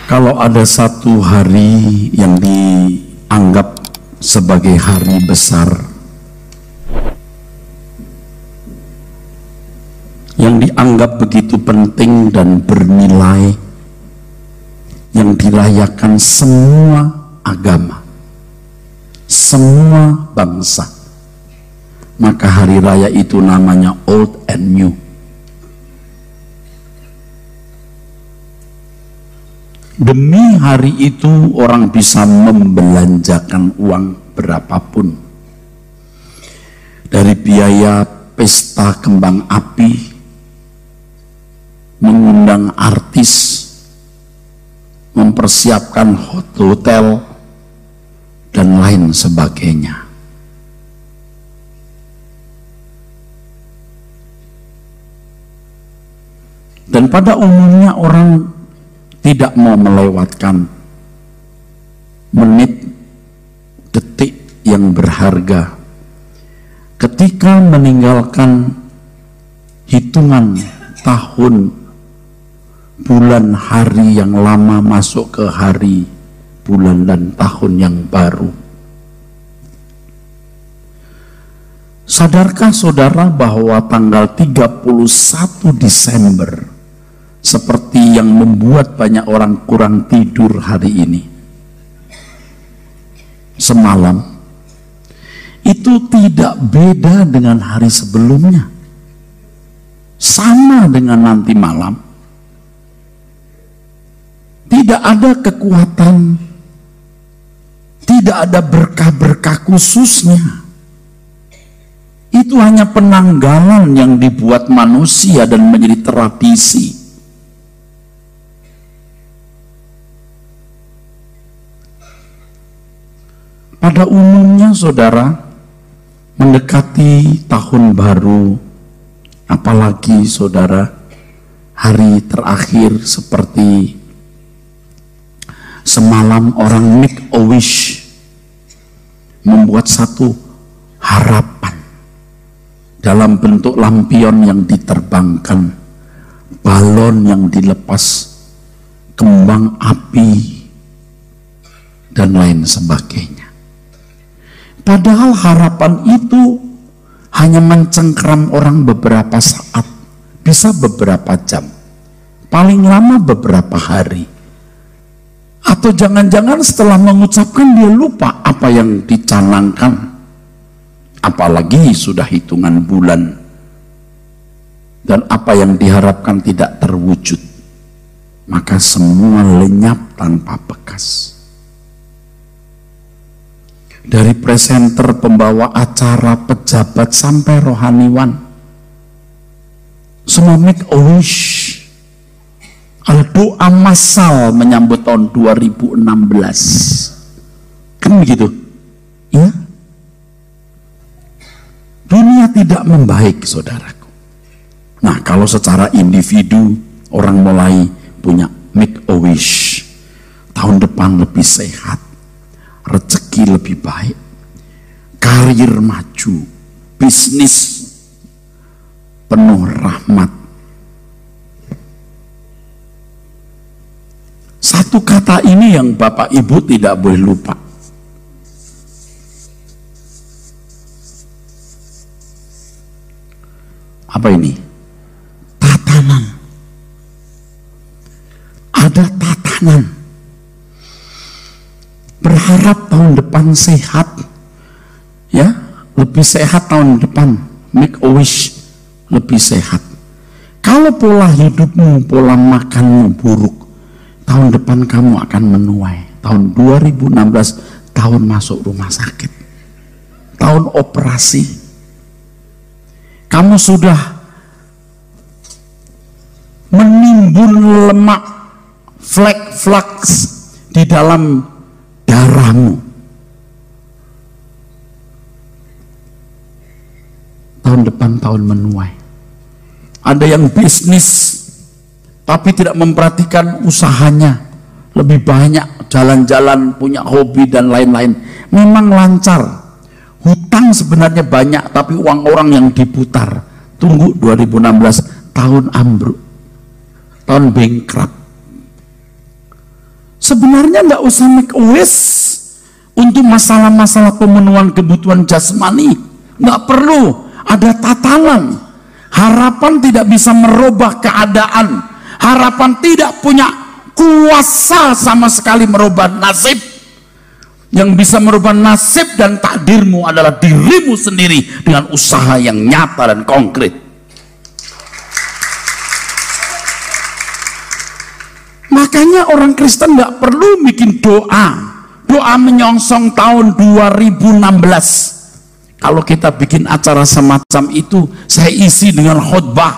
Kalau ada satu hari yang dianggap sebagai hari besar, yang dianggap begitu penting dan bernilai, yang dirayakan semua agama, semua bangsa, maka hari raya itu namanya Old and New. Demi hari itu orang bisa membelanjakan uang berapapun, dari biaya pesta kembang api, mengundang artis, mempersiapkan hotel, dan lain sebagainya. Dan pada umumnya orang tidak mau melewatkan menit, detik yang berharga ketika meninggalkan hitungan tahun, bulan, hari yang lama masuk ke hari, bulan, dan tahun yang baru. Sadarkah saudara bahwa tanggal 31 Desember seperti yang membuat banyak orang kurang tidur hari ini, semalam, itu tidak beda dengan hari sebelumnya, sama dengan nanti malam. Tidak ada kekuatan, tidak ada berkah-berkah khususnya. Itu hanya penanggalan yang dibuat manusia dan menjadi tradisi. Pada umumnya saudara, mendekati tahun baru, apalagi saudara, hari terakhir seperti semalam orang make a wish, membuat satu harapan dalam bentuk lampion yang diterbangkan, balon yang dilepas, kembang api, dan lain sebagainya. Padahal harapan itu hanya mencengkeram orang beberapa saat, bisa beberapa jam, paling lama beberapa hari. Atau jangan-jangan setelah mengucapkan dia lupa apa yang dicanangkan. Apalagi sudah hitungan bulan dan apa yang diharapkan tidak terwujud, maka semua lenyap tanpa bekas. Dari presenter, pembawa acara, pejabat, sampai rohaniwan, semua make a wish. Ada doa massal menyambut tahun 2016. Kan begitu? Ya? Dunia tidak membaik, saudaraku. Nah, kalau secara individu orang mulai punya make a wish, tahun depan lebih sehat, rezeki lebih baik, karir maju, bisnis penuh rahmat. Satu kata ini yang Bapak Ibu tidak boleh lupa. Apa ini? Tatanan. Ada tatanan. Berharap tahun depan sehat, ya, lebih sehat tahun depan, make a wish lebih sehat. Kalau pola hidupmu, pola makanmu buruk, tahun depan kamu akan menuai. Tahun 2016 tahun masuk rumah sakit, tahun operasi. Kamu sudah menimbun lemak, flek-flaks di dalam darahmu. Tahun depan tahun menuai. Ada yang bisnis tapi tidak memperhatikan usahanya, lebih banyak jalan-jalan, punya hobi dan lain-lain, memang lancar. Hutang sebenarnya banyak tapi uang orang yang diputar. Tunggu 2016 tahun ambruk, tahun bankrupt. Sebenarnya nggak usah make a wish untuk masalah-masalah pemenuhan kebutuhan jasmani. Nggak perlu ada tatanan. Harapan tidak bisa merubah keadaan. Harapan tidak punya kuasa sama sekali merubah nasib. Yang bisa merubah nasib dan takdirmu adalah dirimu sendiri dengan usaha yang nyata dan konkret. Makanya orang Kristen nggak perlu bikin doa menyongsong tahun 2016. Kalau kita bikin acara semacam itu, saya isi dengan khotbah,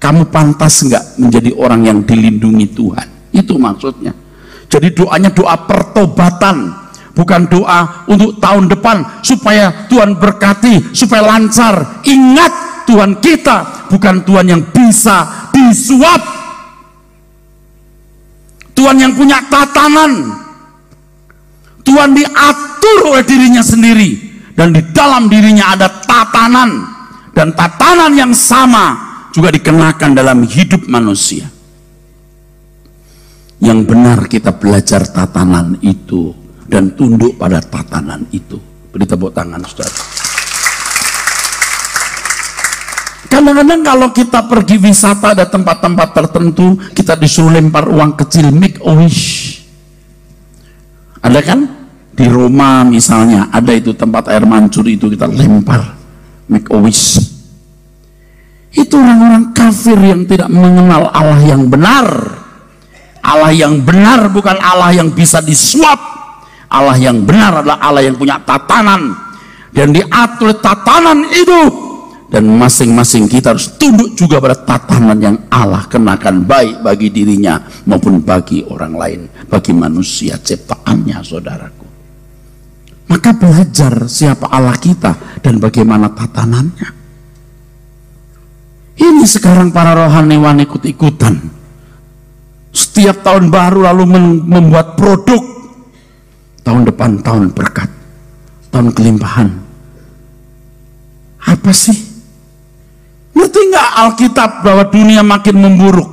kamu pantas nggak menjadi orang yang dilindungi Tuhan. Itu maksudnya. Jadi doanya doa pertobatan, bukan doa untuk tahun depan supaya Tuhan berkati, supaya lancar. Ingat, Tuhan kita bukan Tuhan yang bisa disuap. Tuhan yang punya tatanan. Tuhan diatur oleh dirinya sendiri, dan di dalam dirinya ada tatanan, dan tatanan yang sama juga dikenakan dalam hidup manusia. Yang benar kita belajar tatanan itu dan tunduk pada tatanan itu. Beri tepuk tangan, saudara. Kadang-kadang kalau kita pergi wisata ada tempat-tempat tertentu, kita disuruh lempar uang kecil, make a wish. Ada kan? Di Roma misalnya, ada itu tempat air mancur itu kita lempar, make a wish. Itu orang-orang kafir yang tidak mengenal Allah yang benar. Allah yang benar bukan Allah yang bisa disuap. Allah yang benar adalah Allah yang punya tatanan, dan diatur tatanan itu. Dan masing-masing kita harus tunduk juga pada tatanan yang Allah kenakan, baik bagi dirinya maupun bagi orang lain, bagi manusia ciptaannya, saudaraku. Maka belajar siapa Allah kita dan bagaimana tatanannya. Ini sekarang para rohaniwan ikut-ikutan. Setiap tahun baru lalu membuat produk. Tahun depan tahun berkat, tahun kelimpahan. Apa sih? Ngerti nggak Alkitab bahwa dunia makin memburuk?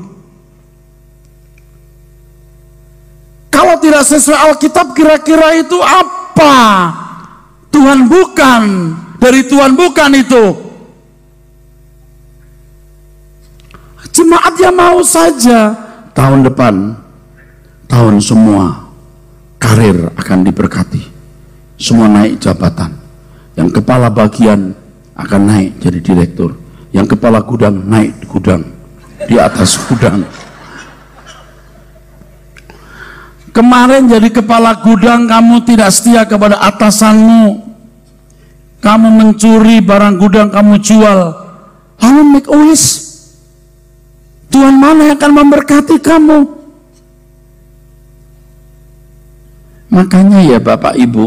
Kalau tidak sesuai Alkitab, kira-kira itu apa? Tuhan bukan, dari Tuhan bukan itu. Jemaat yang mau saja tahun depan, tahun semua karir akan diberkati, semua naik jabatan, yang kepala bagian akan naik jadi direktur, yang kepala gudang naik gudang, di atas gudang. Kemarin jadi kepala gudang, kamu tidak setia kepada atasanmu, kamu mencuri barang gudang, kamu jual, lalu make a wish. Tuhan mana yang akan memberkati kamu? Makanya ya Bapak Ibu,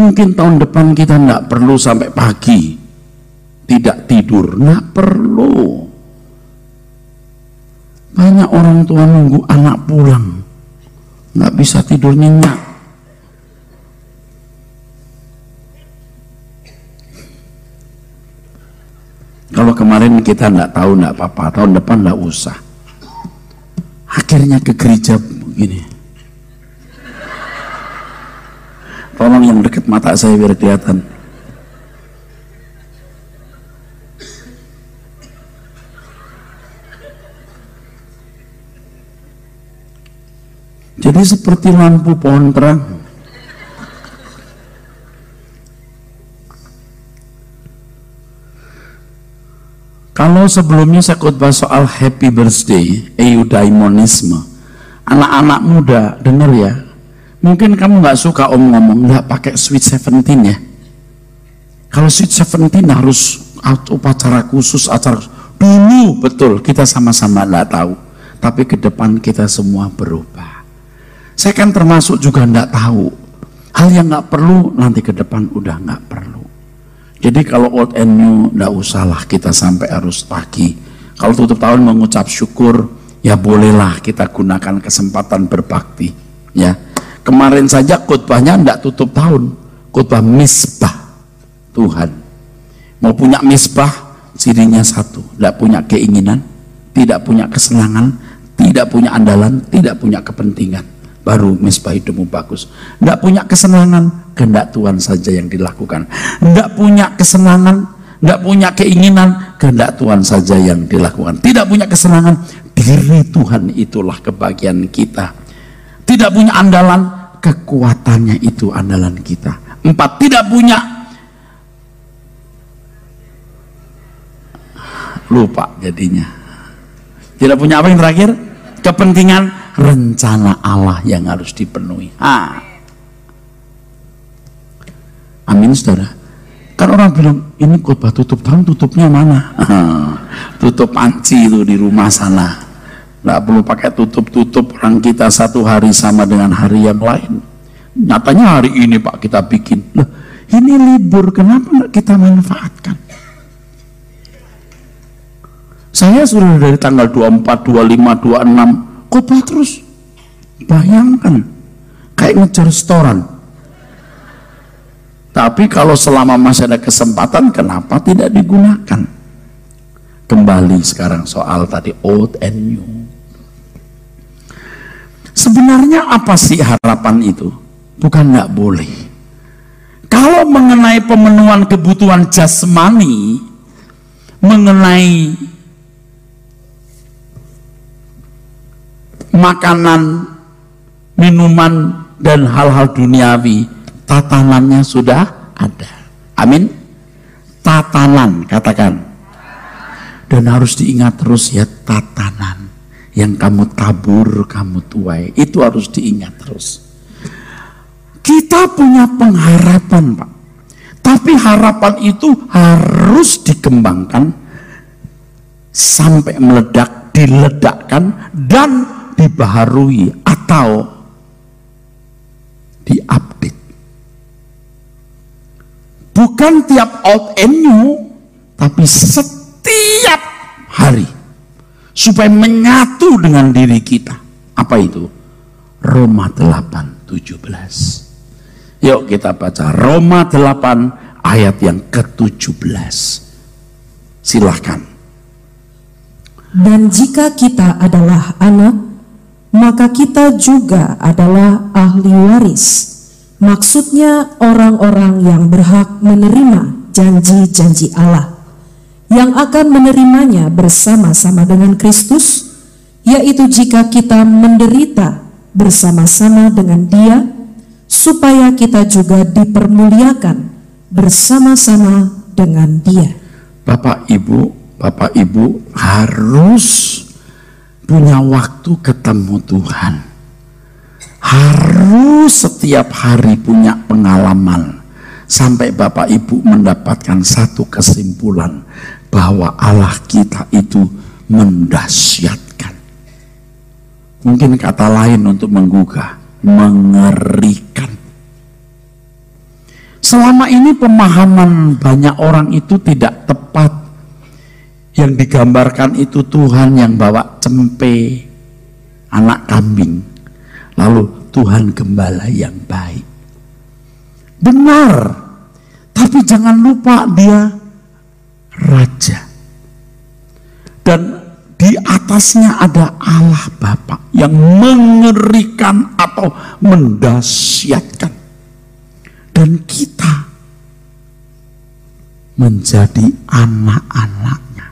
mungkin tahun depan kita tidak perlu sampai pagi tidak tidur, nggak perlu. Banyak orang tua nunggu anak pulang, nggak bisa tidur nyenyak. Kalau kemarin kita nggak tahu, nggak apa-apa, tahun depan nggak usah. Akhirnya ke gereja begini. Tolong yang dekat mata saya biar kelihatan. Jadi seperti lampu pohon terang. Kalau sebelumnya saya khotbah soal happy birthday, eudaimonisme, anak-anak muda dengar ya. Mungkin kamu nggak suka om ngomong nggak pakai sweet 17 ya. Kalau sweet 17 harus upacara khusus, acara dulu, betul, kita sama-sama nggak tahu. Tapi ke depan kita semua berubah. Saya kan termasuk juga nggak tahu. Hal yang nggak perlu nanti ke depan udah nggak perlu. Jadi kalau old and new nggak usahlah kita sampai harus pagi. Kalau tutup tahun mengucap syukur, ya bolehlah kita gunakan kesempatan berbakti. Ya, kemarin saja khotbahnya nggak tutup tahun, khotbah misbah Tuhan. Mau punya misbah, cirinya satu, nggak punya keinginan, tidak punya kesenangan, tidak punya andalan, tidak punya kepentingan. baru misbah hidupmu bagus. Tidak punya kesenangan, kehendak Tuhan saja yang dilakukan. Tidak punya kesenangan, tidak punya keinginan, kehendak Tuhan saja yang dilakukan. Tidak punya kesenangan, diri Tuhan itulah kebahagiaan kita. Tidak punya andalan, kekuatannya itu andalan kita. 4, tidak punya, lupa jadinya. Tidak punya apa yang terakhir? Kepentingan, rencana Allah yang harus dipenuhi. Amin, saudara. Kan orang bilang, ini khotbah tutup tahun, tutupnya mana? Tutup panci itu di rumah sana. Nggak perlu pakai tutup-tutup. Orang kita satu hari sama dengan hari yang lain. Nyatanya hari ini Pak kita bikin. Loh, ini libur, kenapa nggak kita manfaatkan? Saya sudah dari tanggal 24, 25, 26 khotbah terus. Bayangkan, kayak ngejar restoran. Tapi kalau selama masih ada kesempatan, kenapa tidak digunakan? Kembali sekarang soal tadi old and new. Sebenarnya apa sih harapan itu? Bukan nggak boleh. Kalau mengenai pemenuhan kebutuhan jasmani, mengenai makanan, minuman, dan hal-hal duniawi, tatanannya sudah ada. Amin. Tatanan, katakan. Dan harus diingat terus ya, tatanan yang kamu tabur, kamu tuai, itu harus diingat terus. Kita punya pengharapan, Pak. Tapi harapan itu harus dikembangkan sampai meledak, diledakkan, dan dibaharui atau diupdate. Bukan tiap old and new, tapi setiap hari. Supaya menyatu dengan diri kita. Apa itu? Roma 8:17. Yuk kita baca Roma 8 ayat yang ke-17. Silahkan. Dan jika kita adalah anak, maka kita juga adalah ahli waris. Maksudnya orang-orang yang berhak menerima janji-janji Allah, yang akan menerimanya bersama-sama dengan Kristus, yaitu jika kita menderita bersama-sama dengan Dia, supaya kita juga dipermuliakan bersama-sama dengan Dia. Bapak Ibu harus punya waktu ketemu Tuhan. Harus setiap hari punya pengalaman. Sampai Bapak Ibu mendapatkan satu kesimpulan bahwa Allah kita itu mendahsyatkan. Mungkin kata lain untuk menggugah, mengerikan. Selama ini pemahaman banyak orang itu tidak tepat. Yang digambarkan itu Tuhan yang bawa cempe, anak kambing, lalu Tuhan gembala yang baik. Benar, tapi jangan lupa Dia Raja, dan di atasnya ada Allah Bapa yang mengerikan atau mendahsyatkan, dan kita menjadi anak-anaknya.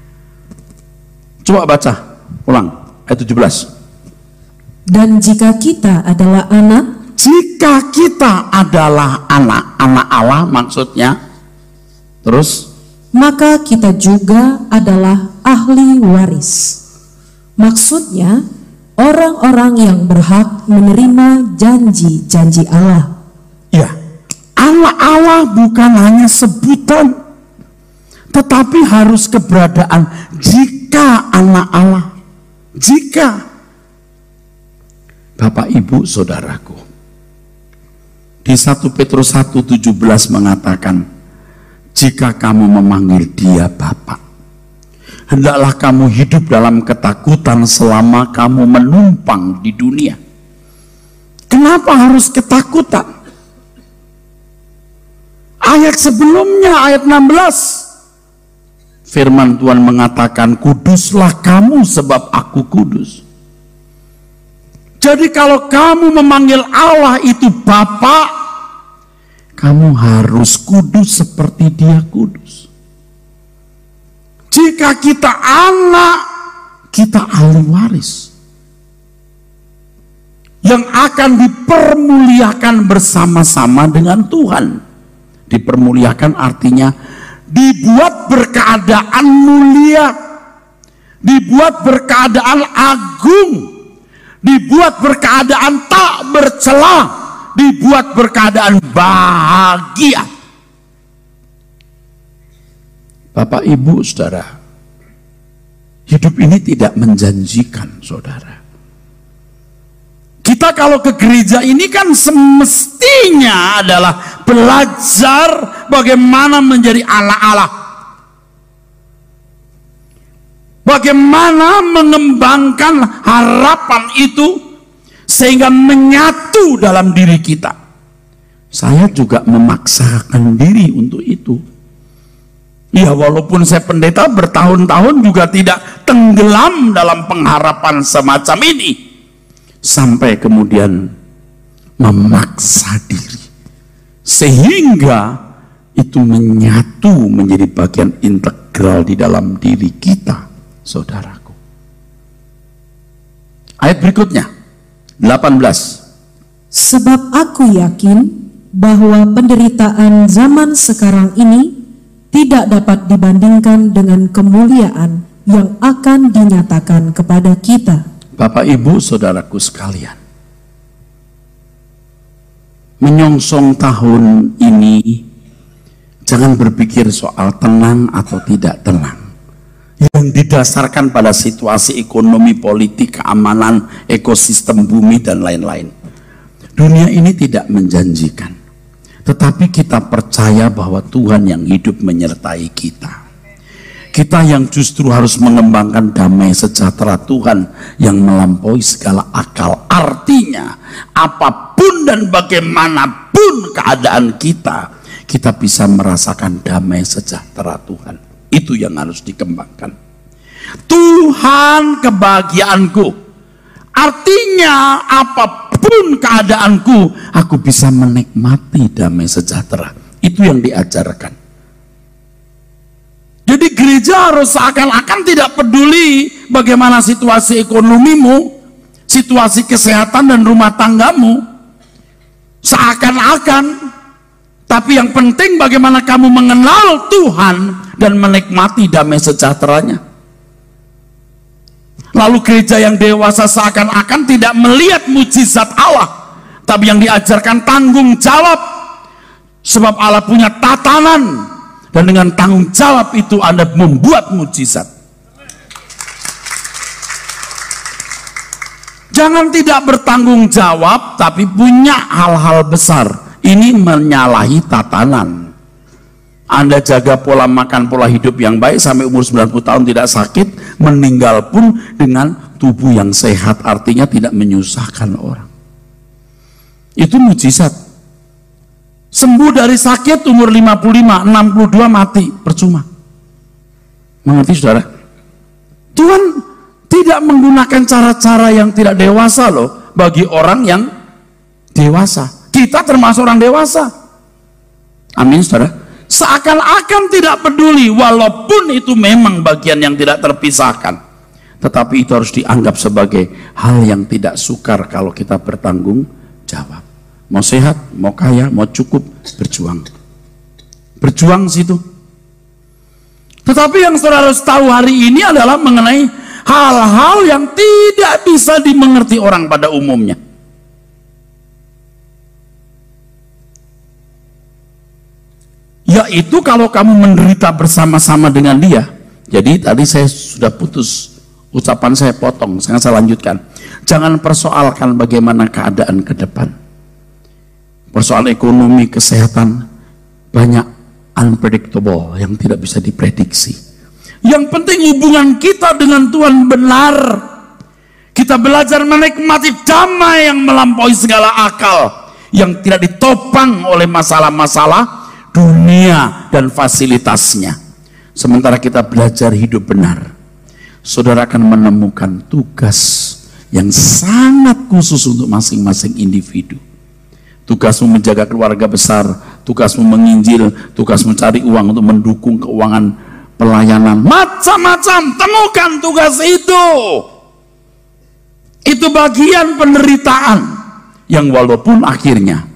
Coba baca ulang ayat 17. Dan jika kita adalah anak, jika kita adalah anak-anak Allah, maksudnya terus, maka kita juga adalah ahli waris. Maksudnya orang-orang yang berhak menerima janji-janji Allah. Ya, anak Allah bukan hanya sebutan, tetapi harus keberadaan. Jika anak Allah, jika Bapak Ibu Saudaraku, di 1 Petrus 1:17 mengatakan, jika kamu memanggil Dia Bapa, hendaklah kamu hidup dalam ketakutan selama kamu menumpang di dunia. Kenapa harus ketakutan? Ayat sebelumnya, ayat 16, firman Tuhan mengatakan, kuduslah kamu sebab aku kudus. Jadi kalau kamu memanggil Allah itu Bapa, kamu harus kudus seperti Dia kudus. Jika kita anak, kita ahli waris yang akan dipermuliakan bersama-sama dengan Tuhan. Dipermuliakan artinya dibuat berkeadaan mulia, dibuat berkeadaan agung, dibuat berkeadaan tak bercela, dibuat berkeadaan bahagia. Bapak, Ibu, Saudara, hidup ini tidak menjanjikan, Saudara. Kita kalau ke gereja ini kan semestinya adalah belajar bagaimana menjadi anak Allah. Bagaimana mengembangkan harapan itu sehingga menyatu dalam diri kita. Saya juga memaksakan diri untuk itu. Ya, walaupun saya pendeta bertahun-tahun juga tidak tenggelam dalam pengharapan semacam ini. Sampai kemudian memaksa diri. Sehingga itu menyatu menjadi bagian integral di dalam diri kita, saudaraku. Ayat berikutnya, 18. Sebab aku yakin bahwa penderitaan zaman sekarang ini tidak dapat dibandingkan dengan kemuliaan yang akan dinyatakan kepada kita. Bapak, Ibu, saudaraku sekalian, menyongsong tahun ini, jangan berpikir soal tenang atau tidak tenang, yang didasarkan pada situasi ekonomi, politik, keamanan, ekosistem bumi, dan lain-lain. Dunia ini tidak menjanjikan, tetapi kita percaya bahwa Tuhan yang hidup menyertai kita. Kita yang justru harus mengembangkan damai sejahtera Tuhan yang melampaui segala akal. Artinya, apapun dan bagaimanapun keadaan kita, kita bisa merasakan damai sejahtera Tuhan. Itu yang harus dikembangkan. Tuhan kebahagiaanku. Artinya, apapun keadaanku, aku bisa menikmati damai sejahtera. Itu yang diajarkan. Jadi gereja harus seakan-akan tidak peduli bagaimana situasi ekonomimu, situasi kesehatan dan rumah tanggamu. Seakan-akan, tapi yang penting bagaimana kamu mengenal Tuhan dan menikmati damai sejahteranya. Lalu gereja yang dewasa seakan-akan tidak melihat mujizat Allah, tapi yang diajarkan tanggung jawab. Sebab Allah punya tatanan, dan dengan tanggung jawab itu Anda membuat mujizat. Jangan tidak bertanggung jawab tapi punya hal-hal besar. Ini menyalahi tatanan. Anda jaga pola makan, pola hidup yang baik sampai umur 90 tahun tidak sakit, meninggal pun dengan tubuh yang sehat, artinya tidak menyusahkan orang. Itu mujizat. Sembuh dari sakit umur 55, 62 mati, percuma. Mengerti, saudara? Tuhan tidak menggunakan cara-cara yang tidak dewasa loh bagi orang yang dewasa. Kita termasuk orang dewasa. Amin, saudara. Seakan-akan tidak peduli, walaupun itu memang bagian yang tidak terpisahkan. Tetapi itu harus dianggap sebagai hal yang tidak sukar kalau kita bertanggung jawab. Mau sehat, mau kaya, mau cukup, berjuang. Berjuang situ. Tetapi yang saudara harus tahu hari ini adalah mengenai hal-hal yang tidak bisa dimengerti orang pada umumnya. Yaitu kalau kamu menderita bersama-sama dengan dia. Jadi tadi saya sudah putus, ucapan saya potong, sekarang saya lanjutkan. Jangan persoalkan bagaimana keadaan ke depan. Persoalan ekonomi, kesehatan, banyak unpredictable yang tidak bisa diprediksi. Yang penting hubungan kita dengan Tuhan benar. Kita belajar menikmati damai yang melampaui segala akal, yang tidak ditopang oleh masalah-masalah dunia dan fasilitasnya. Sementara kita belajar hidup benar, saudara akan menemukan tugas yang sangat khusus untuk masing-masing individu. Tugasmu menjaga keluarga besar, tugasmu menginjil, tugas mencari uang untuk mendukung keuangan pelayanan, macam-macam. Temukan tugas itu. Itu bagian penderitaan yang walaupun akhirnya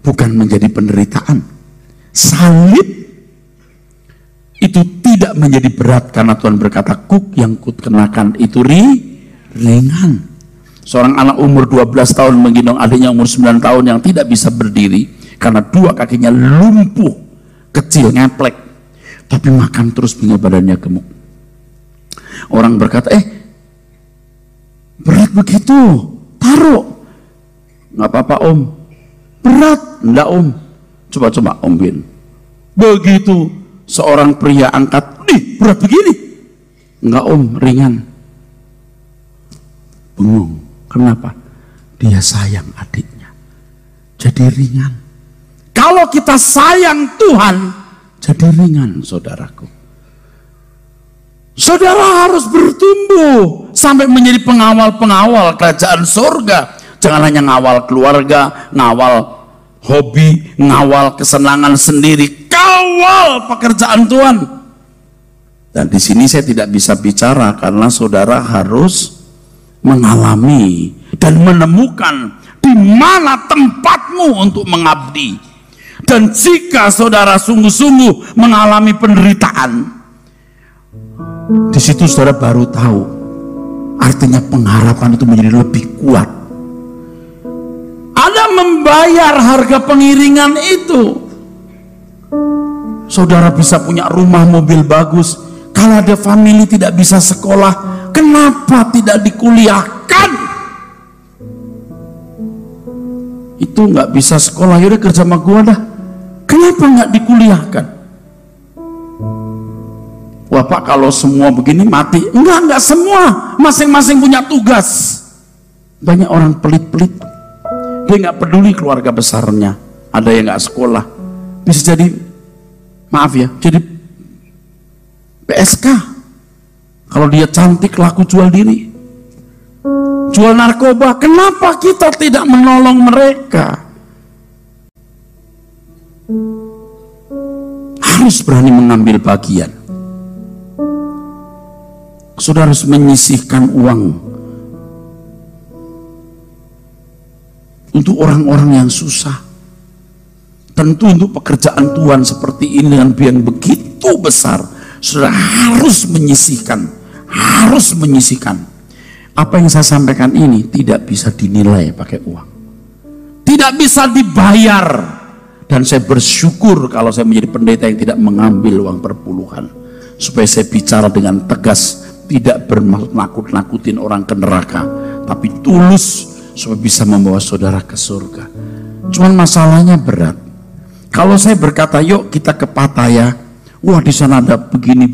bukan menjadi penderitaan. Salib itu tidak menjadi berat karena Tuhan berkata, kuk yang kukenakan itu ringan. Seorang anak umur 12 tahun menggendong adiknya umur 9 tahun yang tidak bisa berdiri karena dua kakinya lumpuh, kecil, ngeplek, tapi makan terus hingga badannya gemuk. Orang berkata, berat begitu, taruh. Nggak apa-apa om. Berat, enggak om. Coba om Bin. Begitu seorang pria angkat, berat begini. Enggak om, ringan. Bengong. Kenapa? Dia sayang adiknya. Jadi ringan. Kalau kita sayang Tuhan, jadi ringan, saudaraku. Saudara harus bertumbuh sampai menjadi pengawal-pengawal kerajaan surga. Jangan hanya ngawal keluarga, ngawal hobi, ngawal kesenangan sendiri. Kawal pekerjaan Tuhan. Dan di sini saya tidak bisa bicara karena saudara harus mengalami dan menemukan di mana tempatmu untuk mengabdi. Dan jika saudara sungguh-sungguh mengalami penderitaan, di situ saudara baru tahu artinya pengharapan itu menjadi lebih kuat. Ada membayar harga pengiringan itu. Saudara bisa punya rumah, mobil bagus. Kalau ada family tidak bisa sekolah, kenapa tidak dikuliahkan? Itu nggak bisa sekolah, yaudah kerja sama gua dah. Kenapa nggak dikuliahkan? Wah Pak, kalau semua begini mati. Enggak semua. Masing-masing punya tugas. Banyak orang pelit-pelit. Dia nggak peduli keluarga besarnya. Ada yang nggak sekolah. Bisa jadi, maaf ya, jadi PSK. Kalau dia cantik, laku jual diri. Jual narkoba. Kenapa kita tidak menolong mereka? Harus berani mengambil bagian. Saudara harus menyisihkan uang untuk orang-orang yang susah. Tentu untuk pekerjaan Tuhan seperti ini dengan biaya begitu besar, saudara harus menyisihkan. Harus menyisihkan. Apa yang saya sampaikan ini tidak bisa dinilai pakai uang. Tidak bisa dibayar. Dan saya bersyukur kalau saya menjadi pendeta yang tidak mengambil uang perpuluhan. Supaya saya bicara dengan tegas, tidak bermaksud nakut-nakutin orang ke neraka, tapi tulus supaya bisa membawa saudara ke surga. Cuman masalahnya berat. Kalau saya berkata, yuk kita ke Pattaya, wah di sana ada begini,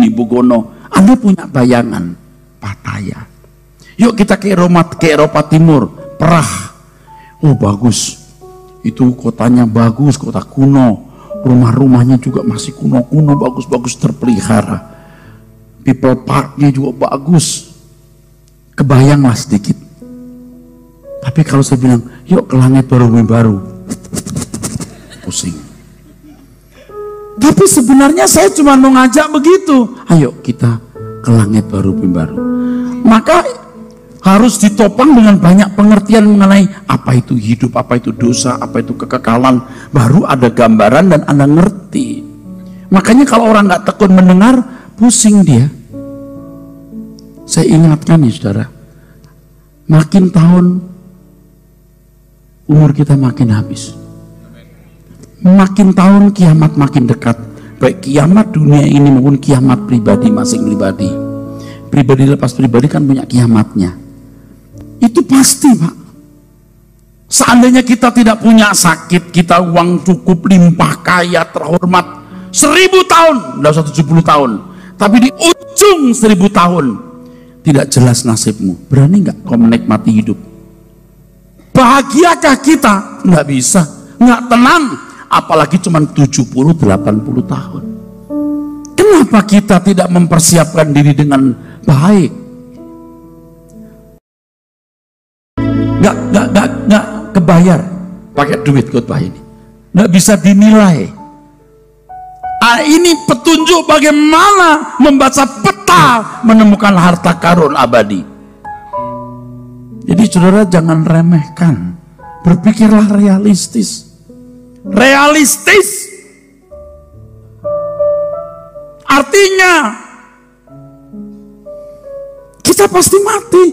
Bogono. Anda punya bayangan Pattaya. Yuk kita ke Eropa Timur, Perah. Oh bagus, itu kotanya bagus, kota kuno. Rumah-rumahnya juga masih kuno-kuno, bagus-bagus terpelihara. People Parknya juga bagus. Kebayanglah sedikit. Tapi kalau saya bilang, yuk ke Langit Baru, pusing. Tapi sebenarnya saya cuma mau ngajak begitu. Ayo kita ke Langit Baru. Maka harus ditopang dengan banyak pengertian mengenai apa itu hidup, apa itu dosa, apa itu kekekalan. Baru ada gambaran dan Anda ngerti. Makanya kalau orang nggak tekun mendengar, pusing dia. Saya ingatkan ya saudara, makin tahun umur kita makin habis. Makin tahun kiamat makin dekat. Baik kiamat dunia ini maupun kiamat pribadi masing pribadi. Pribadi lepas pribadi kan punya kiamatnya. Itu pasti Pak. Seandainya kita tidak punya sakit, kita uang cukup, limpah, kaya, terhormat 1000 tahun, tidak usah 70 tahun. Tapi di ujung 1000 tahun tidak jelas nasibmu. Berani nggak kau menikmati hidup? Bahagiakah kita? Nggak bisa, nggak tenang. Apalagi cuma 70-80 tahun. Kenapa kita tidak mempersiapkan diri dengan baik? nggak kebayar pakai duit khotbah ini. Nggak bisa dinilai. Ini petunjuk bagaimana membaca peta menemukan harta karun abadi. Jadi saudara jangan remehkan, berpikirlah realistis. Realistis artinya kita pasti mati,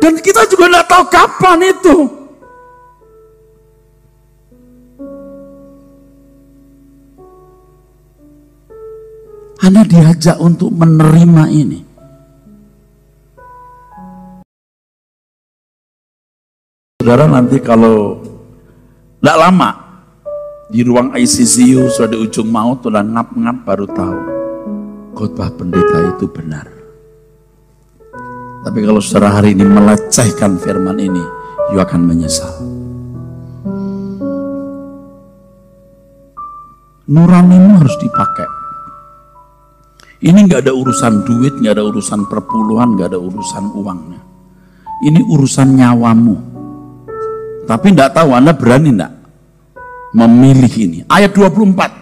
dan kita juga tidak tahu kapan itu. Anda diajak untuk menerima ini. Saudara nanti kalau tidak lama di ruang ICU sudah di ujung maut, sudah ngap-ngap baru tahu khotbah pendeta itu benar. Tapi kalau saudara hari ini melecehkan firman ini, you akan menyesal. Nuranimu harus dipakai. Ini nggak ada urusan duit, nggak ada urusan perpuluhan, nggak ada urusan uangnya. Ini urusan nyawamu. Tapi nggak tahu Anda berani nggak memilih ini. Ayat 24.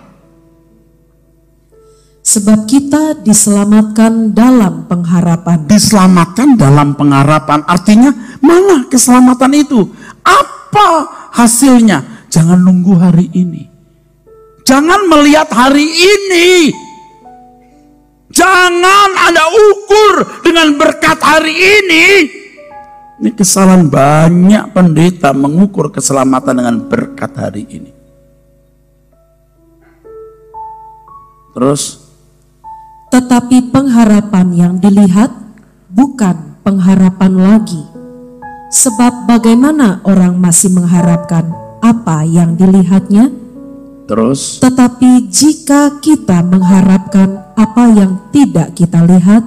Sebab kita diselamatkan dalam pengharapan. Diselamatkan dalam pengharapan, artinya mana keselamatan itu? Apa hasilnya? Jangan nunggu hari ini. Jangan melihat hari ini. Jangan Anda ukur dengan berkat hari ini. Ini kesalahan banyak pendeta mengukur keselamatan dengan berkat hari ini. Terus, Tetapi pengharapan yang dilihat bukan pengharapan lagi. Sebab bagaimana orang masih mengharapkan apa yang dilihatnya? terus, Tetapi jika kita mengharapkan apa yang tidak kita lihat,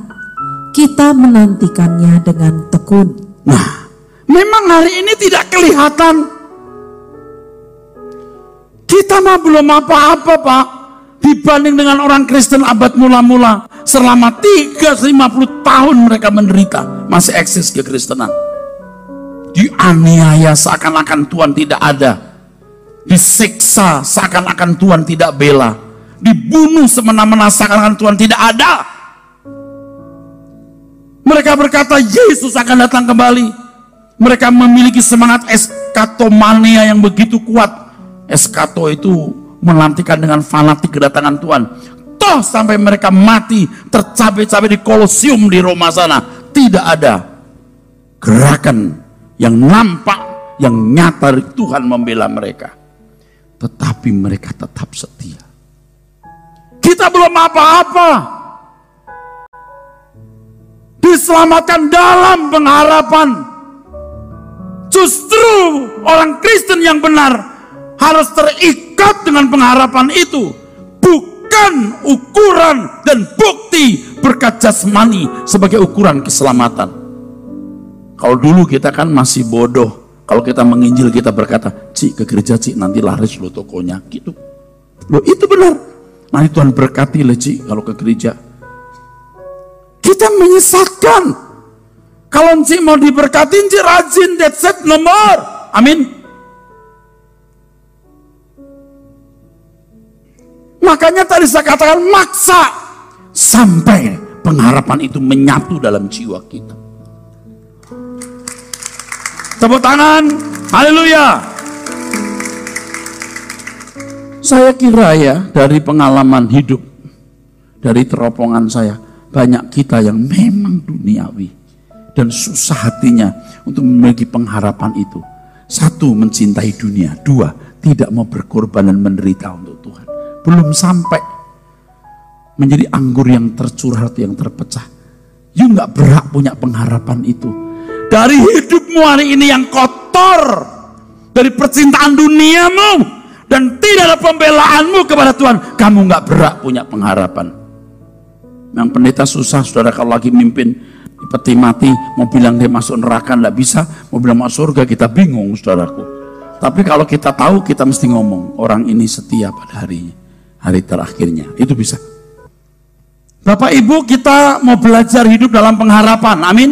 kita menantikannya dengan tekun. nah, memang hari ini tidak kelihatan. Kita mah belum apa-apa, Pak. Dibanding dengan orang Kristen abad mula-mula, selama 350 tahun mereka menderita, masih eksis kekristenan. Dianiaya seakan-akan Tuhan tidak ada. Disiksa seakan-akan Tuhan tidak bela. Dibunuh semena-mena seakan-akan Tuhan tidak ada. Mereka berkata Yesus akan datang kembali. Mereka memiliki semangat eskatomania yang begitu kuat. Eskato itu menantikan dengan fanatik kedatangan Tuhan. Toh sampai mereka mati tercapek-capek di Kolosium di Roma sana, tidak ada gerakan yang nampak, yang nyata dari Tuhan membela mereka. Tetapi mereka tetap setia. Kita belum apa-apa, diselamatkan dalam pengharapan. Justru orang Kristen yang benar harus terikat dengan pengharapan itu, bukan ukuran dan bukti berkat jasmani sebagai ukuran keselamatan. Kalau dulu kita kan masih bodoh, kalau kita menginjil kita berkata, Cik ke gereja Cik, nanti laris lo tokonya, gitu. Loh itu benar, nanti Tuhan berkati le Cik kalau ke gereja. Kita menyesatkan. Kalau Cik mau diberkatin Cik rajin, that's it, no more. Amin. Makanya tadi saya katakan maksa sampai pengharapan itu menyatu dalam jiwa kita. Tepuk tangan, haleluya. Saya kira ya dari pengalaman hidup, dari teropongan saya, banyak kita yang memang duniawi dan susah hatinya untuk memiliki pengharapan itu. Satu, mencintai dunia. Dua, tidak mau berkorban dan menderita untuk Tuhan. Belum sampai menjadi anggur yang tercurah atau yang terpecah. You nggak berhak punya pengharapan itu. Dari hidupmu hari ini yang kotor, dari percintaan duniamu, dan tidak ada pembelaanmu kepada Tuhan, kamu nggak berhak punya pengharapan. Yang pendeta susah, saudara, kalau lagi mimpin di peti mati, mau bilang dia masuk neraka nggak bisa, mau bilang masuk surga kita bingung, saudaraku. Tapi kalau kita tahu, kita mesti ngomong, orang ini setia pada harinya. Hari terakhirnya, itu bisa. Bapak Ibu, kita mau belajar hidup dalam pengharapan, amin.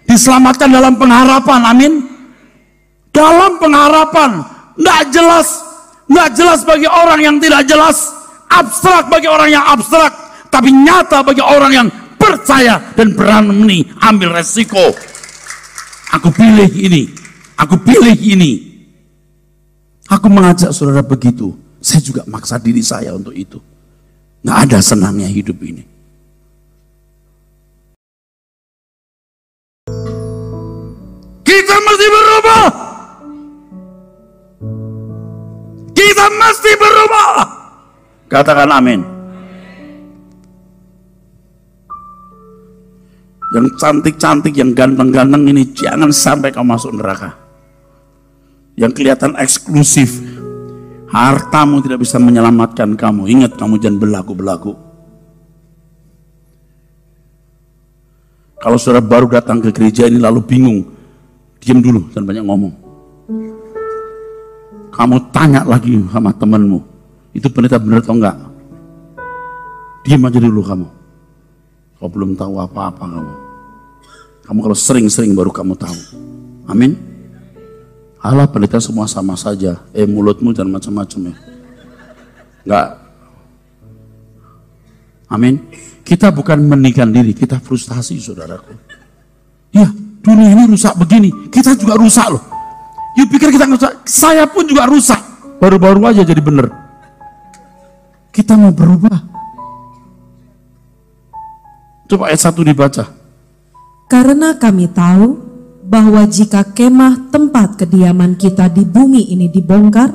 Di diselamatkan dalam pengharapan, amin. Dalam pengharapan, nggak jelas bagi orang yang tidak jelas, abstrak bagi orang yang abstrak, tapi nyata bagi orang yang percaya dan berani ambil resiko. Aku pilih ini, aku pilih ini. Aku mengajak saudara begitu. Saya juga maksa diri saya untuk itu. Nggak ada senangnya hidup ini. Kita mesti berubah. Kita mesti berubah. Katakan amin. Yang cantik-cantik, yang ganteng-ganteng ini jangan sampai kau masuk neraka. Yang kelihatan eksklusif, hartamu tidak bisa menyelamatkan kamu. Ingat, kamu jangan belagu-belagu. Kalau saudara baru datang ke gereja ini lalu bingung, diam dulu dan banyak ngomong. Kamu tanya lagi sama temanmu, itu pendeta benar atau enggak? Diam aja dulu kamu. Kau belum tahu apa-apa kamu. Kamu kalau sering-sering baru kamu tahu. Amin. Alah, pendeta semua sama saja. Mulutmu dan macam-macam ya. Enggak. Amin. Kita bukan menikah diri, kita frustasi, saudaraku. Ya, dunia ini rusak begini, kita juga rusak loh. You pikir kita rusak? Saya pun juga rusak. Baru-baru aja jadi bener. Kita mau berubah. Coba ayat 1 dibaca. Karena kami tahu bahwa jika kemah tempat kediaman kita di bumi ini dibongkar,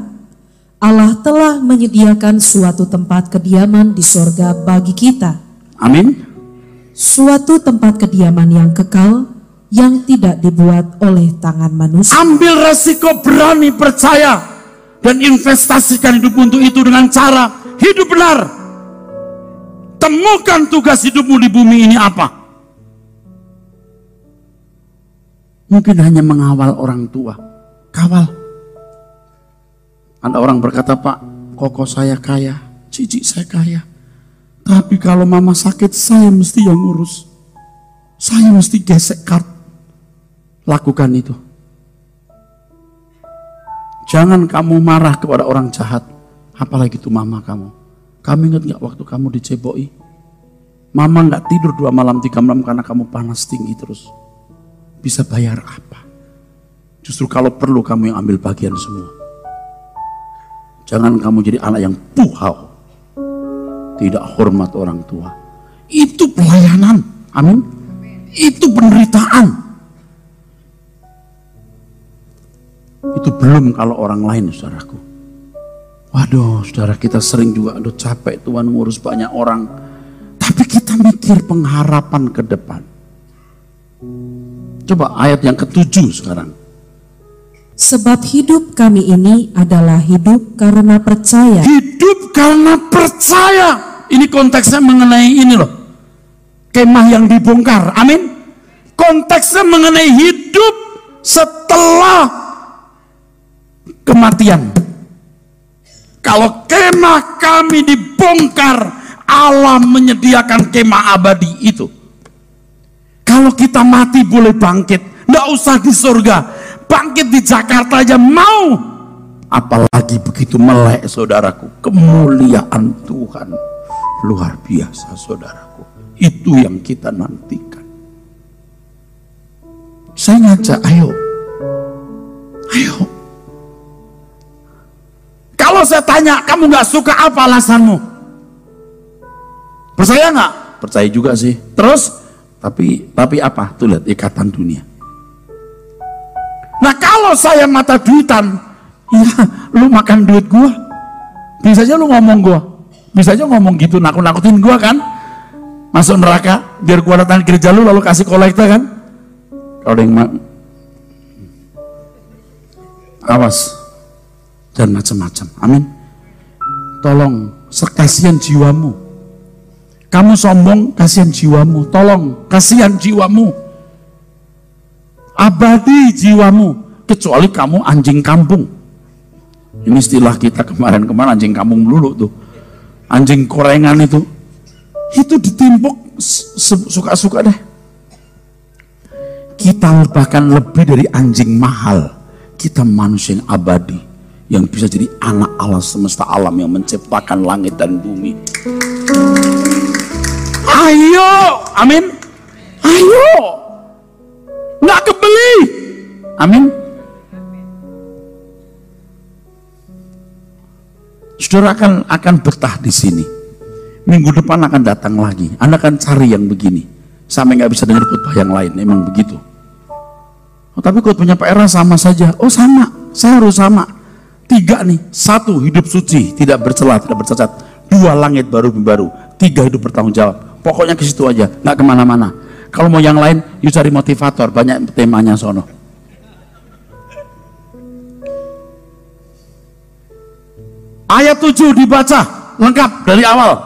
Allah telah menyediakan suatu tempat kediaman di sorga bagi kita. Amin. Suatu tempat kediaman yang kekal, yang tidak dibuat oleh tangan manusia. Ambil resiko, berani percaya, dan investasikan hidupmu untuk itu dengan cara hidup benar. Temukan tugas hidupmu di bumi ini apa. Mungkin hanya mengawal orang tua. Kawal. Ada orang berkata, Pak, koko saya kaya, cici saya kaya. Tapi kalau mama sakit, saya mesti yang ngurus. Saya mesti gesek kart. Lakukan itu. Jangan kamu marah kepada orang jahat. Apalagi itu mama kamu. Kamu ingat gak waktu kamu diceboi? Mama gak tidur 2 malam 3 malam karena kamu panas tinggi terus. Bisa bayar apa? Justru kalau perlu kamu yang ambil bagian semua. Jangan kamu jadi anak yang puhau. Tidak hormat orang tua. Itu pelayanan. Amin. Itu penderitaan. Itu belum kalau orang lain, saudaraku. Waduh, saudara, kita sering juga, aduh capek Tuhan ngurus banyak orang. Tapi kita mikir pengharapan ke depan. Coba ayat yang ke-7 sekarang. Sebab hidup kami ini adalah hidup karena percaya. Hidup karena percaya. Ini konteksnya mengenai ini loh. Kemah yang dibongkar. Amin. Konteksnya mengenai hidup setelah kematian. Kalau kemah kami dibongkar, Allah menyediakan kemah abadi itu. Kalau kita mati boleh bangkit, nggak usah di surga, bangkit di Jakarta aja mau. Apalagi begitu melek, saudaraku, kemuliaan Tuhan luar biasa, saudaraku. Itu yang kita nantikan. Saya ngajak, ayo. Kalau saya tanya, kamu nggak suka apa alasanmu? Percaya nggak? Percaya juga sih. Terus? Tapi apa? Tuh lihat ikatan dunia. Nah kalau saya mata duitan, ya lu makan duit gua, bisa aja lu ngomong gua, bisa aja ngomong gitu nakut-nakutin gua kan, masuk neraka, biar gua datang ke gereja lu lalu kasih kolekta kan? Kalau ada yang awas dan macam-macam. Amin. Tolong, sekasihan jiwamu. Kamu sombong, kasihan jiwamu. Tolong, kasihan jiwamu. Abadi jiwamu. Kecuali kamu anjing kampung. Ini istilah kita kemarin-kemarin, anjing kampung melulu tuh. Anjing korengan itu. Itu ditimpuk suka-suka deh. Kita bahkan lebih dari anjing mahal. Kita manusia yang abadi, yang bisa jadi anak Allah semesta alam, yang menciptakan langit dan bumi. Ayo, amin. Ayo, nggak kebeli, amin. Saudara akan betah di sini. Minggu depan akan datang lagi. Anda akan cari yang begini sampai nggak bisa dengar khotbah yang lain. Emang begitu. Oh, tapi khotbahnya Pak Era sama saja. Oh sama, saya harus sama. 3 nih. 1, hidup suci, tidak bercela, tidak bercacat. 2, langit baru. 3, hidup bertanggung jawab. Pokoknya ke situ aja, nggak kemana-mana. Kalau mau yang lain, yuk cari motivator. Banyak temanya sono. Ayat 7 dibaca lengkap dari awal.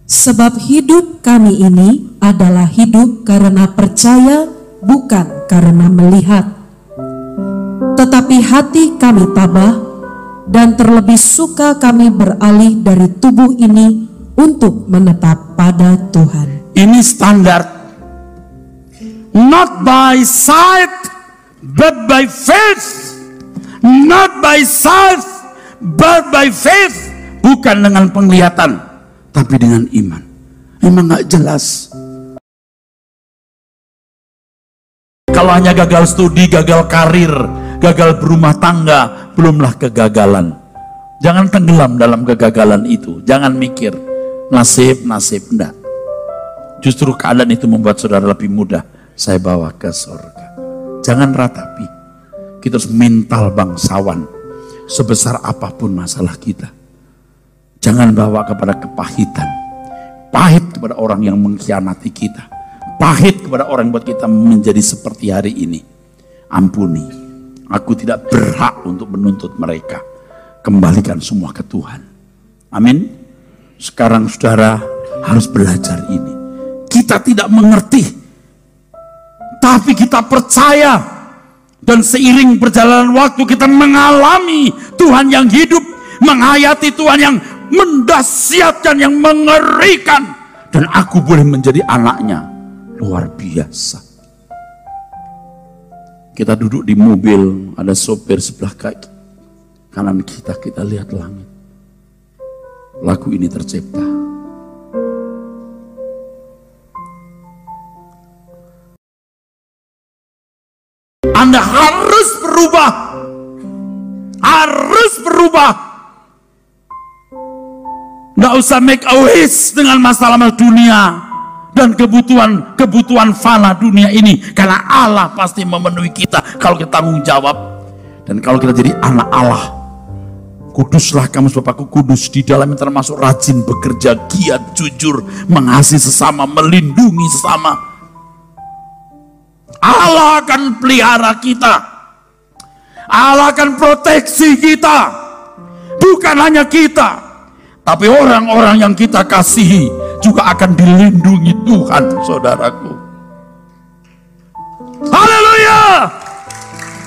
Sebab hidup kami ini adalah hidup karena percaya, bukan karena melihat. Tetapi hati kami tabah, dan terlebih suka kami beralih dari tubuh ini untuk menetap pada Tuhan. Ini standar. Not by sight, but by faith. Not by sight, but by faith. Bukan dengan penglihatan, tapi dengan iman. Memang gak jelas. Kalau hanya gagal studi, gagal karir, gagal berumah tangga, belumlah kegagalan. Jangan tenggelam dalam kegagalan itu. Jangan mikir nasib, enggak. Justru keadaan itu membuat saudara lebih mudah. Saya bawa ke surga. Jangan ratapi. Kita harus mental bangsawan. Sebesar apapun masalah kita, jangan bawa kepada kepahitan. Pahit kepada orang yang mengkhianati kita. Pahit kepada orang yang buat kita menjadi seperti hari ini. Ampuni. Aku tidak berhak untuk menuntut mereka. Kembalikan semua ke Tuhan. Amin. Sekarang saudara harus belajar ini. Kita tidak mengerti, tapi kita percaya. Dan seiring perjalanan waktu kita mengalami Tuhan yang hidup, menghayati Tuhan yang mendahsyatkan, yang mengerikan. Dan aku boleh menjadi anaknya. Luar biasa. Kita duduk di mobil, ada sopir sebelah kanan kita, kita lihat langit. Lagu ini tercipta. Anda harus berubah. Harus berubah. Nggak usah make a wish dengan masalah dunia dan kebutuhan fana dunia ini. Karena Allah pasti memenuhi kita kalau kita tanggung jawab. Dan kalau kita jadi anak Allah. Kuduslah kamu sebab aku kudus. Di dalamnya termasuk rajin, bekerja, giat, jujur, mengasihi sesama, melindungi sesama. Allah akan pelihara kita. Allah akan proteksi kita. Bukan hanya kita, tapi orang-orang yang kita kasihi juga akan dilindungi Tuhan, saudaraku. Haleluya.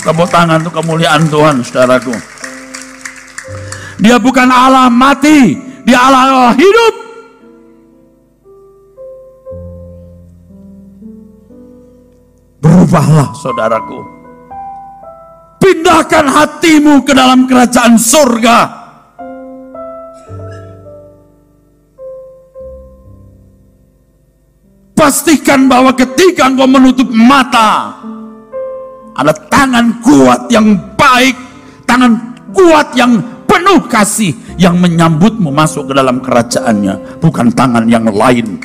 Tepuk tangan untuk kemuliaan Tuhan, saudaraku. Dia bukan Allah mati, dia Allah hidup. Berubahlah, saudaraku. Pindahkan hatimu ke dalam kerajaan surga. Pastikan bahwa ketika engkau menutup mata, ada tangan kuat yang baik, tangan kuat yang penuh kasih yang menyambutmu masuk ke dalam kerajaannya. Bukan tangan yang lain,